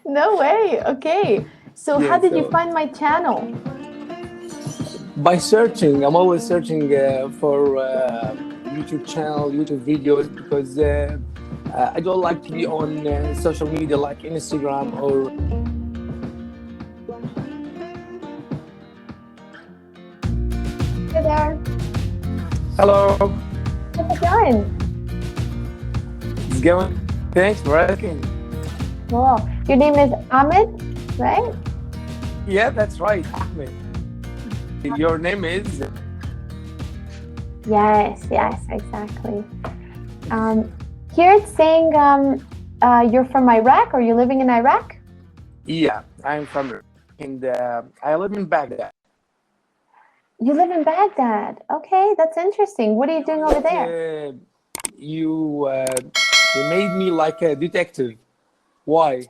No way. Okay. So Yeah, how did you so find my channel? by searching, I'm always searching for YouTube channel, YouTube videos, because I don't like to be on social media like Instagram or. Hey there. Hello, How's it going? it's going. Thanks for asking. Cool. Your name is Ahmed, right? Yeah, that's right, Ahmed. Your name is. Yes, exactly. Here it's saying you're from Iraq, or you're living in Iraq? Yeah, I'm from Iraq, and I live in Baghdad. You live in Baghdad. Okay, that's interesting. What are you doing over there? You made me like a detective. Why?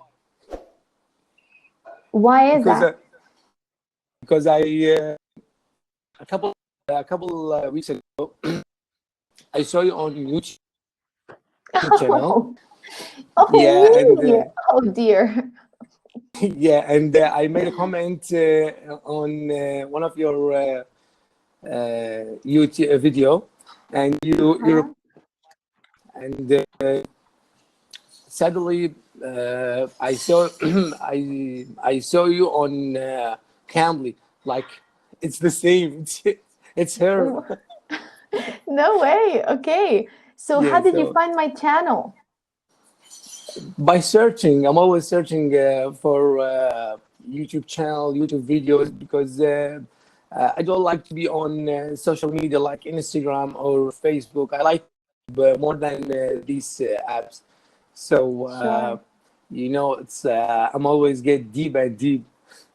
Why is Because that? because I a couple weeks ago I saw you on YouTube channel. Oh, Yeah, really? and Oh dear. yeah, and I made a comment on one of your YouTube video, and you and sadly I saw I saw you on Cambly. Like it's the same. It's her. No way. Okay. So how Yeah. did you So find my channel? by searching, I'm always searching for YouTube channel, YouTube videos, because I don't like to be on social media like Instagram or Facebook. I like more than these apps. So Sure. it's I'm always get deep and deep.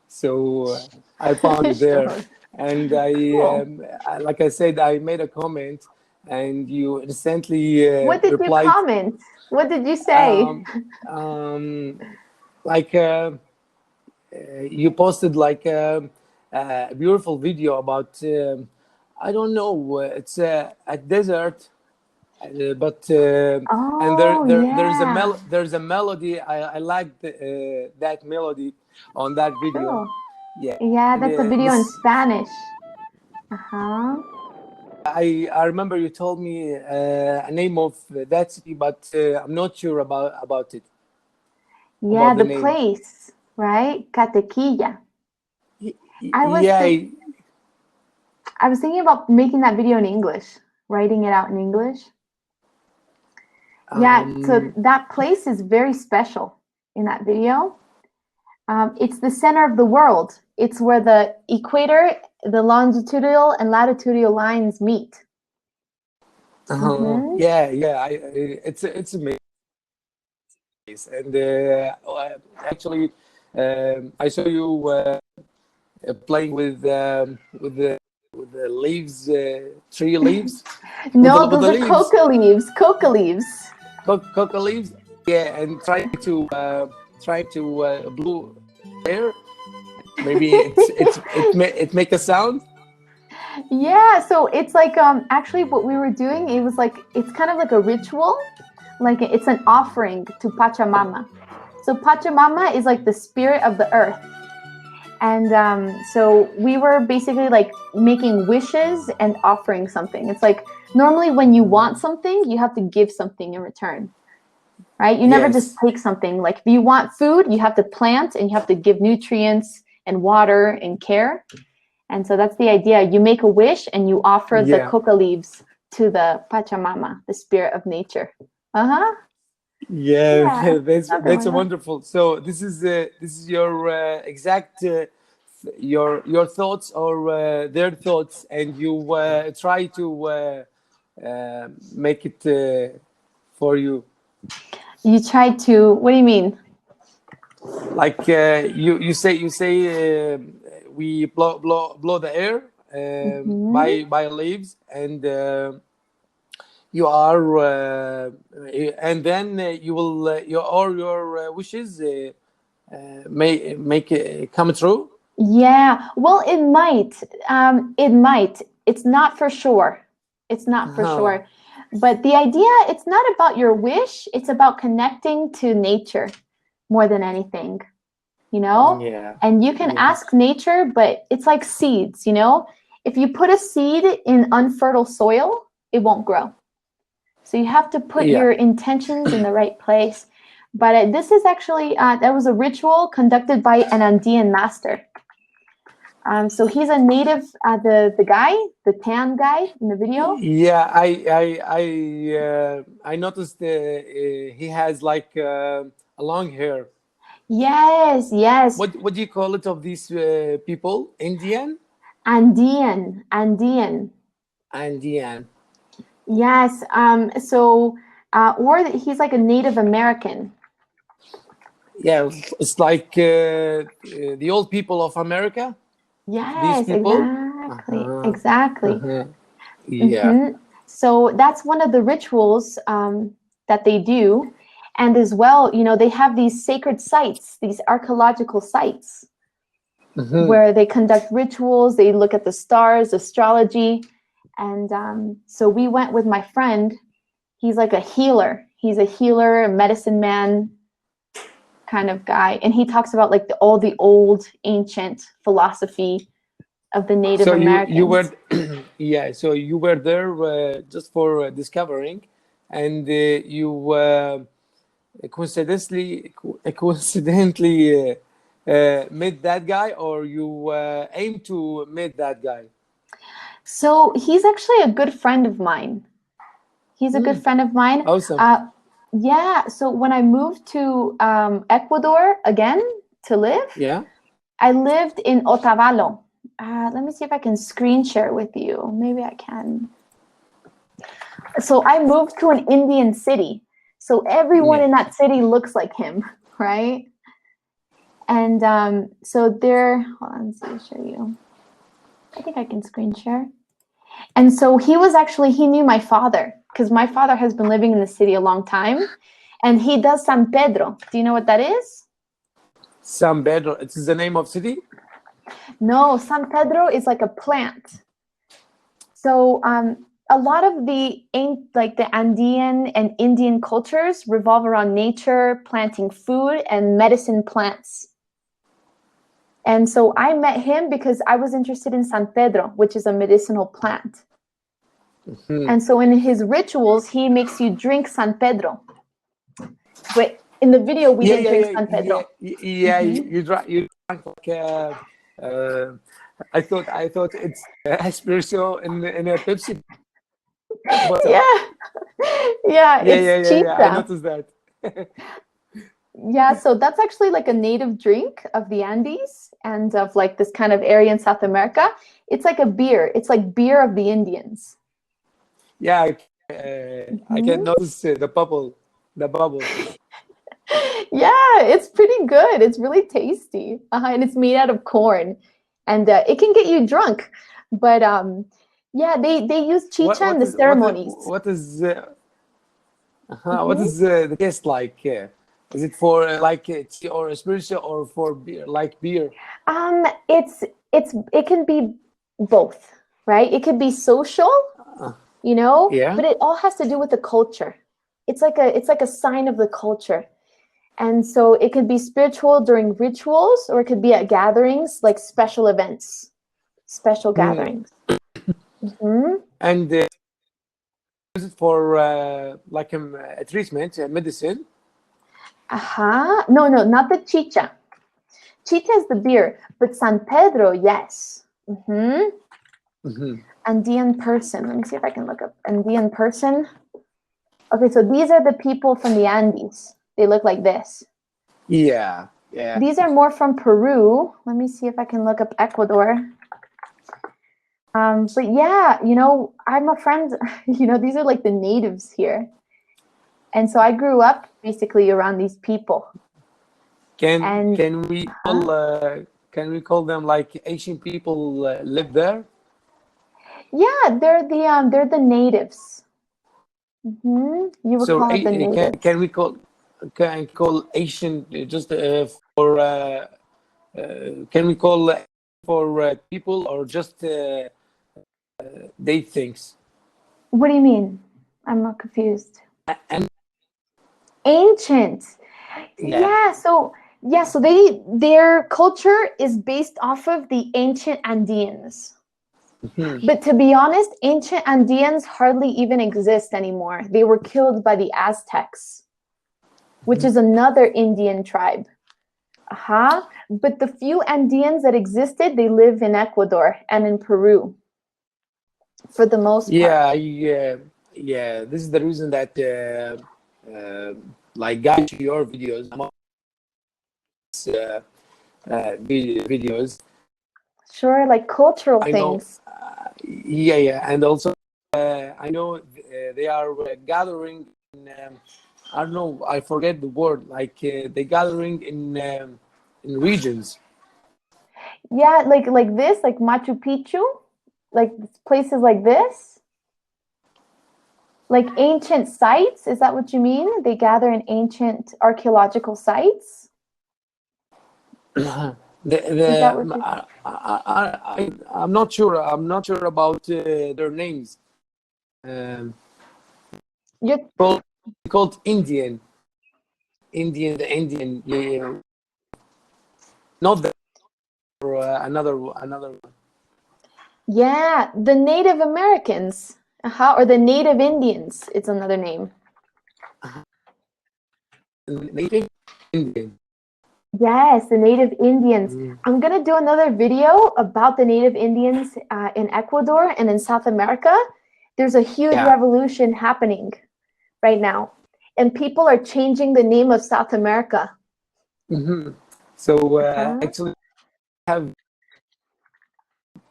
So I found you there, Sure. and Cool. like I said, I made a comment, and you instantly What did you replied. comment? What did you say? Like you posted like a beautiful video about I don't know, it's a desert, but and Oh, yeah. there's a melody. I liked that melody on that video. Cool. Yeah, Yeah, and that's a video in this Spanish. Uh-huh. I remember you told me a name of that city, but I'm not sure about it, Yeah, about the the name. place, right? Catequilla. I was Yeah, think I was thinking about making that video in English, writing it out in English. Yeah, so that place is very special in that video. It's the center of the world. It's where the equator, the longitudinal and latitudinal lines meet. yeah, it's amazing. And actually, I saw you playing with the leaves, tree leaves, No, with those the are leaves, coca leaves. Coca leaves. coca leaves. Yeah, and try to blow air. Maybe it make a sound. Yeah, so it's like actually what we were doing, it was like it's kind of like a ritual, like it's an offering to Pachamama. So Pachamama is like the spirit of the earth. And so we were basically like making wishes and offering something. It's like normally when you want something, you have to give something in return, right? You never just Yes. take something. Like if you want food, you have to plant and you have to give nutrients and water and care. And so that's the idea. You make a wish and you offer the Yeah. coca leaves to the Pachamama, the spirit of nature. Uh-huh. Yeah, Yeah, something that's like that. wonderful. So this is your exact your thoughts or their thoughts, and you try to make it for you. You try to, what do you mean? Like you say we blow the air by leaves, and you are and then you will your wishes may make it come true. Yeah, well, it might. It might. It's not for sure. It's not for Huh. sure. But the idea, it's not about your wish. It's about connecting to nature more than anything. you know? Yeah. And you can Yeah. ask nature, but it's like seeds, you know? If you put a seed in unfertile soil, it won't grow. So you have to put Yeah. your intentions in the right place. But this is actually, that was a ritual conducted by an Andean master. So he's a native, the guy, the tan guy in the video. Yeah, I noticed he has like a long hair. Yes, yes. What do you call it of these people? Indian? Andean, Andean. Andean. Yes. So, or he's like a Native American. Yeah, it's like the old people of America. These Yes, people. exactly, Uh-huh. exactly. Uh-huh. Yeah. So that's one of the rituals that they do. And as well, you know, they have these sacred sites, these archaeological sites, where they conduct rituals, they look at the stars, astrology. And so we went with my friend. He's like a healer. He's a healer, a medicine man kind of guy. And he talks about like all the old ancient philosophy of the Native So Americans. you were yeah. So you were there just for discovering, and you coincidentally met that guy, or you aim to meet that guy. So he's actually a good friend of mine. He's a good friend of mine. Awesome. Yeah. So when I moved to Ecuador again to live, Yeah. I lived in Otavalo. Let me see if I can screen share with you. Maybe I can. So I moved to an Indian city. So everyone in that city looks like him, right? And so there, hold on, let's see, I'll show you. I think I can screen share. And so he knew my father, because my father has been living in the city a long time, and he does San Pedro. Do you know what that is? San Pedro. It's the name of city? No, San Pedro is like a plant. So a lot of the Andean and Indian cultures revolve around nature, planting food, and medicine plants. And so I met him because I was interested in San Pedro, which is a medicinal plant. And so in his rituals, he makes you drink San Pedro. Wait, in the video, we didn't drink San Pedro. You drank like I thought it's espresso in a Pepsi. But, It's chicha. I noticed that. Yeah, so that's actually like a native drink of the Andes and of like this kind of area in South America. It's like a beer. It's like beer of the Indians. Yeah, I can notice the bubble. Yeah, it's pretty good. It's really tasty. And it's made out of corn. And it can get you drunk. But yeah, they use chicha in the ceremonies. What is the taste like? Is it for like tea or espresso or for beer, like beer? It can be both, right? It could be social, you know, but it all has to do with the culture. It's like a sign of the culture. And so it could be spiritual during rituals, or it could be at gatherings, like special events, special gatherings. And use it for like a treatment, medicine. No, not the chicha. Chicha is the beer, but San Pedro, yes. Andean person. Let me see if I can look up Andean person. Okay, so these are the people from the Andes. They look like this. Yeah. These are more from Peru. Let me see if I can look up Ecuador. But yeah, you know, I'm a friend, you know, these are like the natives here. And so I grew up basically around these people. Can we call them like Asian people live there? Yeah, they're the natives. You would call it the natives. Can we call Asian just for can we call for people or just they things? What do you mean? I'm not confused. And Ancient. Yeah, so Yeah, so their culture is based off of the ancient Andeans. But to be honest, ancient Andeans hardly even exist anymore. They were killed by the Aztecs, which is another Indian tribe. But the few Andeans that existed, they live in Ecuador and in Peru for the most part. Yeah. This is the reason that like guide to your videos, videos. Sure, like cultural I know, things. and also I know they are gathering in, I don't know, I forget the word, like they gathering in regions. Yeah, like this, like Machu Picchu, like places like this. Like ancient sites, is that what you mean? They gather in ancient archaeological sites? Is that what you... I'm not sure. I'm not sure about their names. You're... called Indian. Yeah. Not that, or another one. Yeah, the Native Americans, or the Native Indians. It's another name. Native Indian. Yes, the Native Indians. I'm gonna do another video about the Native Indians in Ecuador and in South America. There's a huge revolution happening right now, and people are changing the name of South America. So actually, have,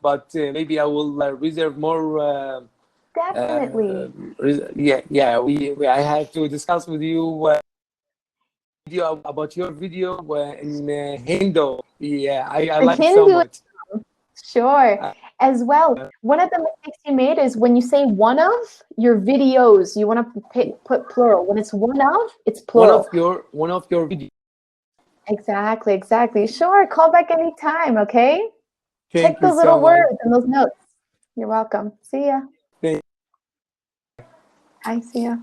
but maybe I will reserve more. Definitely. I have to discuss with you video about your video in Hindu. Yeah, I like it so much. Sure. As well, one of the mistakes you made is when you say one of your videos, you want to put plural. When it's one of, it's plural. One of your videos. Exactly. Sure. Call back anytime, okay? Thank Check you those little so much. words and those notes. You're welcome. See ya. Thank Bye, see ya.